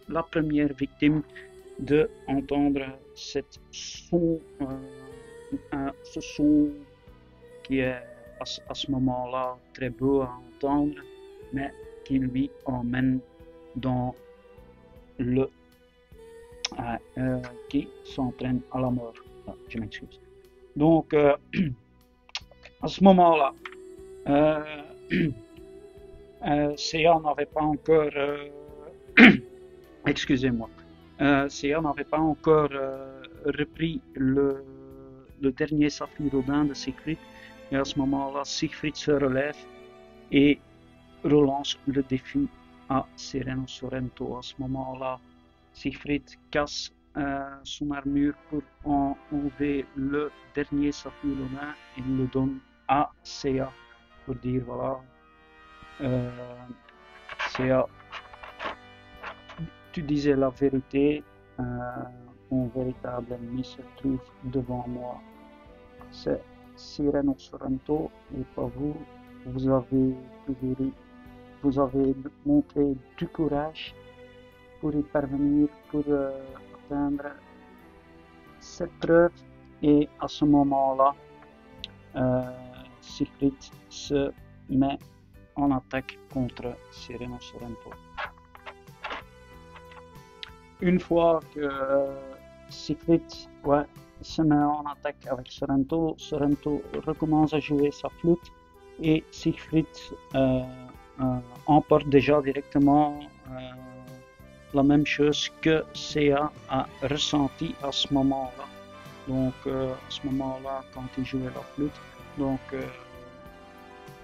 la première victime de entendre ce son qui est à ce moment-là très beau à entendre, mais qui lui emmène dans qui s'entraîne à la mort. Je m'excuse. Donc à ce moment-là, Seiya n'avait pas encore excusez-moi, Seiya n'avait pas encore repris le dernier saphir Rodin de Siegfried, Et à ce moment-là, Siegfried se relève et relance le défi à Sereno Sorrento. À ce moment-là, Siegfried casse son armure pour en enlever le dernier saphir humain et le donne à Seiya pour dire voilà, Seiya, tu disais la vérité, mon véritable ennemi se trouve devant moi. C'est Sereno Sorrento et pas vous. Vous avez toujours eu vous avez montré du courage pour y parvenir, pour atteindre cette preuve. Et à ce moment-là, Siegfried se met en attaque contre Sereno Sorrento. Une fois que Siegfried se met en attaque avec Sorrento, Sorrento recommence à jouer sa flûte et Siegfried emporte déjà directement la même chose que Seiya a ressenti à ce moment-là. Donc à ce moment-là, quand il jouait la flûte, donc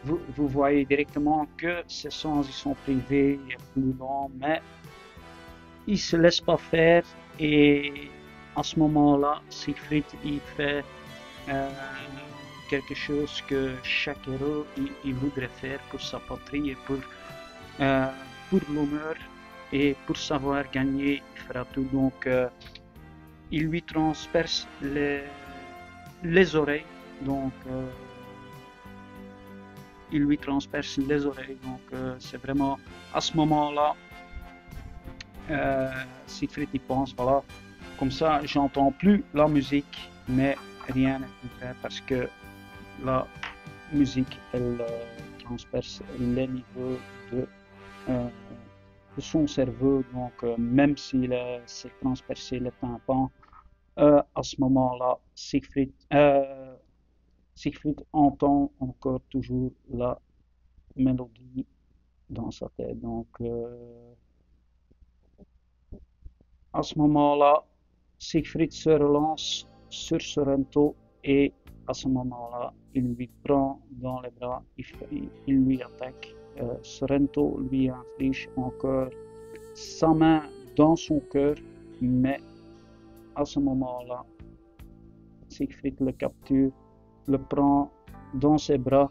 vous voyez directement que ses sens ils sont privés, il est plus lent, mais il se laisse pas faire et à ce moment-là, Siegfried il fait quelque chose que chaque héros il voudrait faire pour sa patrie et pour l'honneur et pour savoir gagner, il fera tout. Donc il lui transperce les oreilles. Donc il lui transperce les oreilles. Donc c'est vraiment à ce moment-là, Siegfried il pense voilà, comme ça j'entends plus la musique, mais rien n'est plus vrai parce que la musique elle transperce les niveaux de son cerveau, donc même s'il s'est transpercé le tympan, à ce moment-là, Siegfried entend encore toujours la mélodie dans sa tête. Donc à ce moment-là, Siegfried se relance sur Sorrento et à ce moment-là, il lui prend dans les bras, il lui attaque. Sorrento lui inflige encore sa main dans son cœur, mais à ce moment-là, Siegfried le capture, le prend dans ses bras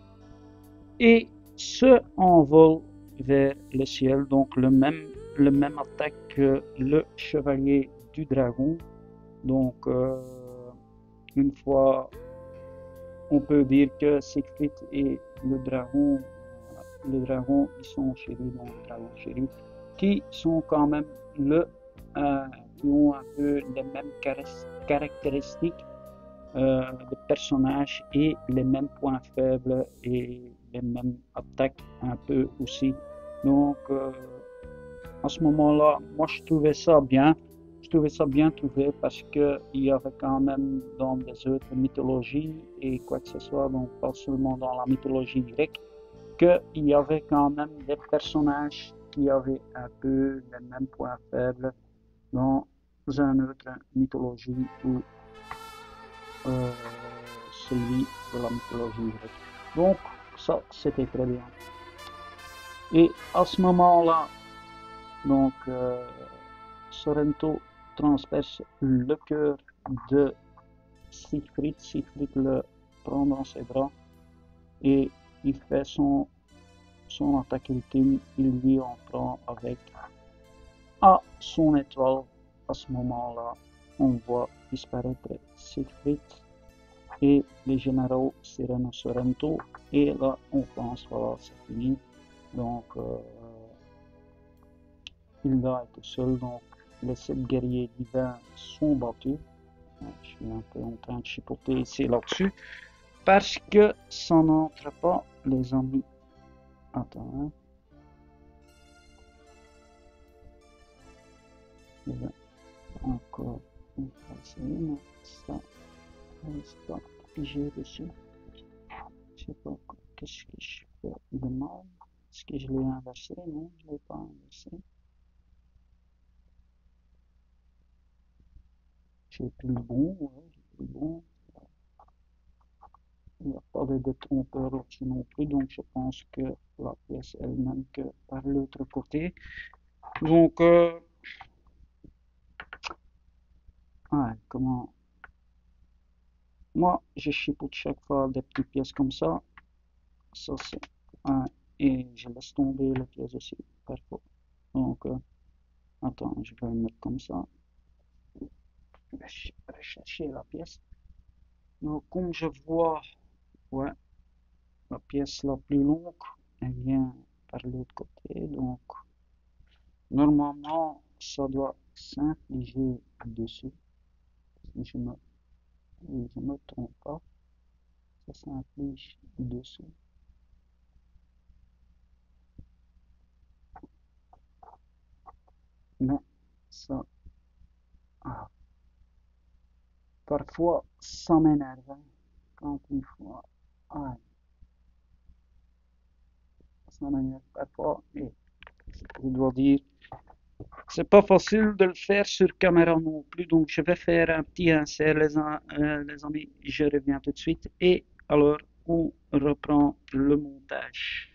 et se envole vers le ciel. Donc le même attaque que le chevalier du dragon. Donc une fois, on peut dire que Siegfried et le dragon, ils sont chéris, donc dragon chéri, qui sont quand même qui ont un peu les mêmes caractéristiques de personnages et les mêmes points faibles et les mêmes attaques un peu aussi. Donc à ce moment-là, moi je trouvais ça bien. Je trouvais ça bien trouvé parce que il y avait quand même dans des autres mythologies et quoi que ce soit, donc pas seulement dans la mythologie grecque, qu'il y avait quand même des personnages qui avaient un peu les mêmes points faibles dans une autre mythologie ou celui de la mythologie grecque. Donc ça c'était très bien. Et à ce moment-là, donc Sorrento transperce le cœur de Siegfried. Siegfried le prend dans ses bras et il fait son attaque ultime. Il lui en prend avec à son étoile. À ce moment-là, on voit disparaître Siegfried et les généraux Sereno Sorrento. Et là, on pense, voilà, c'est fini. Donc, il va être seul. Donc, les 7 guerriers divins sont battus. Je suis un peu en train de chipoter ici là-dessus. Parce que ça n'entre pas, les amis. Attends, hein. Il va encore une fois essayer, mais ça reste pas figé dessus. Je sais pas qu'est-ce que je fais de mal. Est-ce que je l'ai inversé? Non, je ne l'ai pas inversé. J'ai pris le bon, ouais, j'ai pris le bon. Il n'y a pas de détrompeur au-dessus non plus, donc je pense que la pièce elle-même que par l'autre côté. Donc, ouais, comment... Moi, je chipote chaque fois des petites pièces comme ça. Ça, c'est un. Et je laisse tomber les pièces aussi, parfois. Donc, attends, je vais le mettre comme ça. Je vais rechercher la pièce. Donc, comme je vois, ouais, la pièce la plus longue, elle vient par l'autre côté. Donc, normalement, ça doit s'infliger dessus. Si je me trompe pas, ça s'inflige dessus. Mais ça, ah, parfois, ça m'énerve, hein, quand une fois, ah, ça m'énerve parfois. Et je dois dire, c'est pas facile de le faire sur caméra non plus, donc je vais faire un petit insert, les amis. Je reviens tout de suite. Et alors, on reprend le montage.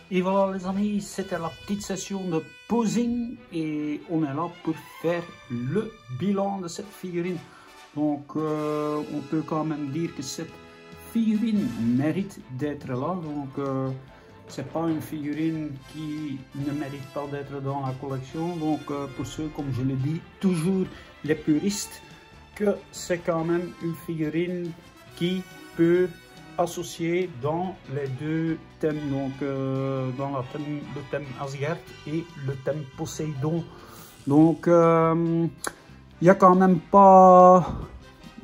Et voilà les amis, c'était la petite session de posing et on est là pour faire le bilan de cette figurine. Donc on peut quand même dire que cette figurine mérite d'être là. Donc c'est pas une figurine qui ne mérite pas d'être dans la collection. Donc pour ceux, comme je le dis toujours, les puristes, que c'est quand même une figurine qui peut associé dans les deux thèmes, donc dans le thème Asgard et le thème Poséidon. Donc il y a quand même pas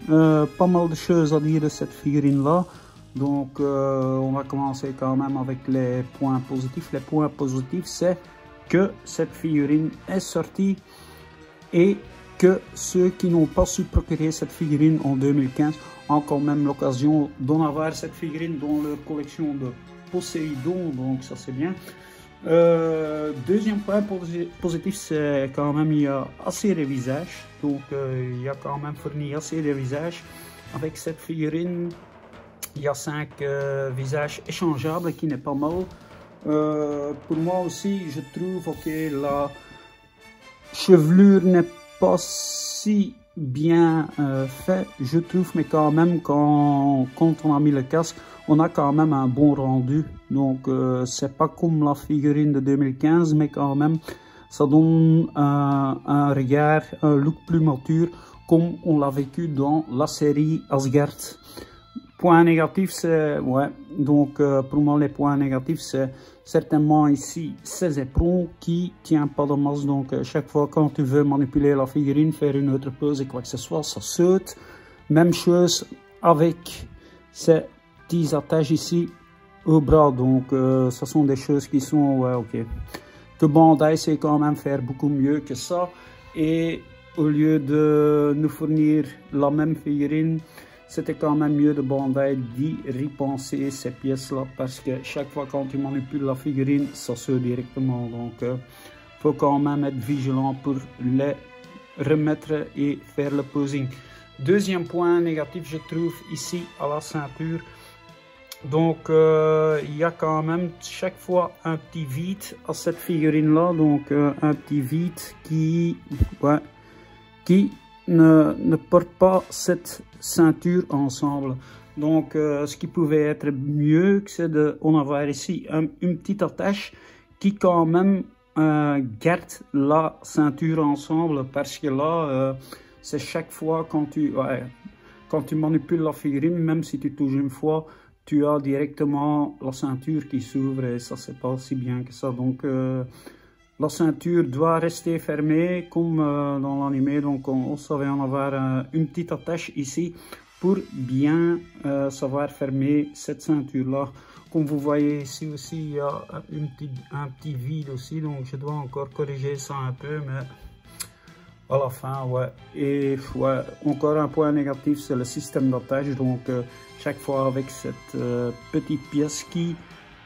mal de choses à dire de cette figurine là. Donc on va commencer quand même avec les points positifs. Les points positifs, c'est que cette figurine est sortie et que ceux qui n'ont pas su procurer cette figurine en 2015 ont quand même l'occasion d'en avoir cette figurine dans leur collection de Poséidon, donc ça c'est bien. Deuxième point positif, c'est quand même il y a assez de visages, donc il y a quand même fourni assez de visages. Avec cette figurine, il y a 5 visages échangeables qui n'est pas mal. Pour moi aussi, je trouve que la chevelure n'est pas si bien fait, je trouve, mais quand même quand on a mis le casque, on a quand même un bon rendu. Donc c'est pas comme la figurine de 2015, mais quand même ça donne un regard, un look plus mature, comme on l'a vécu dans la série Asgard. points négatifs, c'est, ouais, donc pour moi les points négatifs, c'est certainement ici ces éperons qui tient pas de masse, donc chaque fois quand tu veux manipuler la figurine, faire une autre pose et quoi que ce soit, ça saute. Même chose avec ces petits attaches ici au bras, donc ce sont des choses qui sont, ouais, ok. Que Bandai sait quand même faire beaucoup mieux que ça, et au lieu de nous fournir la même figurine, c'était quand même mieux de Bandai d'y repenser ces pièces-là, parce que chaque fois quand tu manipules la figurine, ça saute directement. Donc, faut quand même être vigilant pour les remettre et faire le posing. Deuxième point négatif, je trouve ici à la ceinture. Donc, il y a quand même chaque fois un petit vide à cette figurine-là. Donc, un petit vide qui, ouais, qui ne porte pas cette ceinture ensemble. Donc ce qui pouvait être mieux, c'est d'en avoir ici une petite attache qui quand même garde la ceinture ensemble, parce que là c'est chaque fois quand tu manipules la figurine, même si tu touches une fois, tu as directement la ceinture qui s'ouvre, et ça c'est pas aussi bien que ça. Donc la ceinture doit rester fermée comme dans l'animé, donc on savait en avoir une petite attache ici pour bien savoir fermer cette ceinture là. Comme vous voyez ici aussi, il y a un petit vide aussi, donc je dois encore corriger ça un peu, mais à la fin, ouais. Et ouais, encore un point négatif, c'est le système d'attache. Donc chaque fois avec cette petite pièce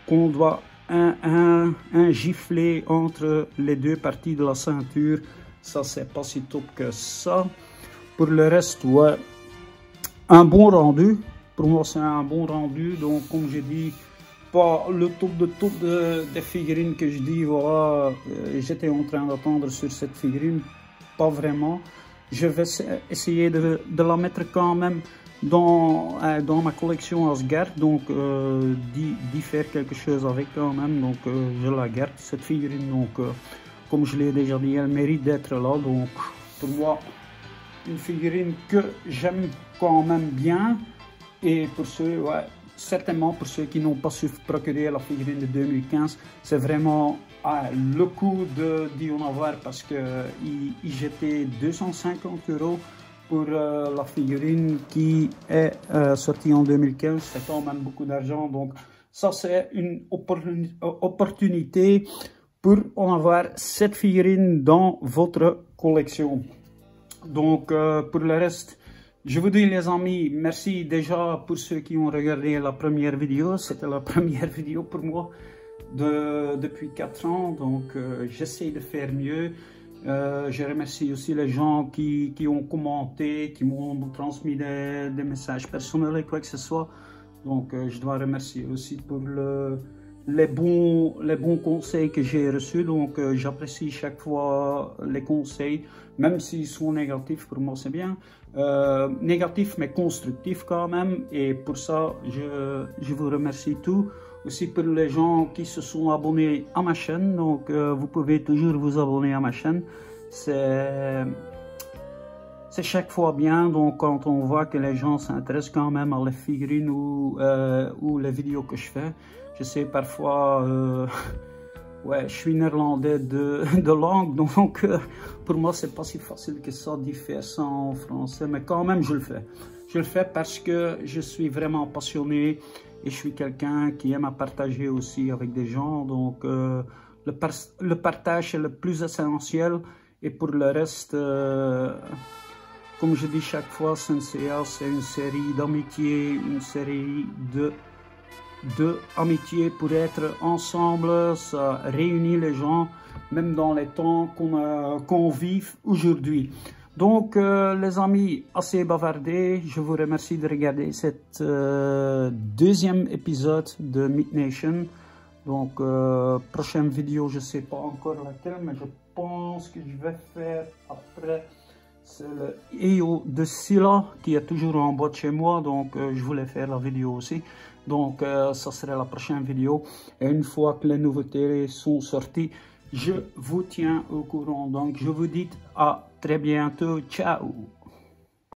qu'on doit un giflet entre les deux parties de la ceinture, ça c'est pas si top que ça. Pour le reste, ouais, un bon rendu. Pour moi c'est un bon rendu, donc comme j'ai dit, pas le top des figurines que je dis, voilà, j'étais en train d'attendre sur cette figurine, pas vraiment. Je vais essayer de la mettre quand même dans ma collection Asgard, donc d'y faire quelque chose avec quand même. Donc je la garde cette figurine, donc comme je l'ai déjà dit, elle mérite d'être là. Donc pour moi, une figurine que j'aime quand même bien. Et pour ceux, ouais, certainement pour ceux qui n'ont pas su procurer la figurine de 2015, c'est vraiment le coup d'y en avoir, parce qu'il jetait 250 € pour la figurine qui est sortie en 2015. C'est quand même beaucoup d'argent, donc ça c'est une opportunité pour en avoir cette figurine dans votre collection. Donc pour le reste, je vous dis les amis, merci déjà pour ceux qui ont regardé la première vidéo. C'était la première vidéo pour moi depuis 4 ans, donc j'essaie de faire mieux. Je remercie aussi les gens qui ont commenté, qui m'ont transmis des messages personnels et quoi que ce soit. Donc je dois remercier aussi pour les bons conseils que j'ai reçus. Donc j'apprécie chaque fois les conseils, même s'ils sont négatifs. Pour moi c'est bien, négatifs mais constructifs quand même, et pour ça je vous remercie tous. Aussi pour les gens qui se sont abonnés à ma chaîne, donc vous pouvez toujours vous abonner à ma chaîne, c'est chaque fois bien. Donc quand on voit que les gens s'intéressent quand même à les figurines ou les vidéos que je fais. Je sais parfois, ouais, je suis néerlandais de langue, donc pour moi c'est pas si facile que ça d'y faire ça en français, mais quand même je le fais. Je le fais parce que je suis vraiment passionné et je suis quelqu'un qui aime à partager aussi avec des gens. Donc le partage est le plus essentiel, et pour le reste, comme je dis chaque fois, Senseiya c'est une série d'amitié, une série de amitié pour être ensemble. Ça réunit les gens, même dans les temps qu'on vit aujourd'hui. Donc les amis, assez bavardé, je vous remercie de regarder cette deuxième épisode de Meat Nation. Donc prochaine vidéo, je sais pas encore laquelle, mais je pense que je vais faire après, c'est le EO de Scylla qui est toujours en bas de chez moi, donc je voulais faire la vidéo aussi. Donc ça serait la prochaine vidéo, et une fois que les nouveautés sont sorties, je vous tiens au courant. Donc je vous dis à très bientôt, ciao.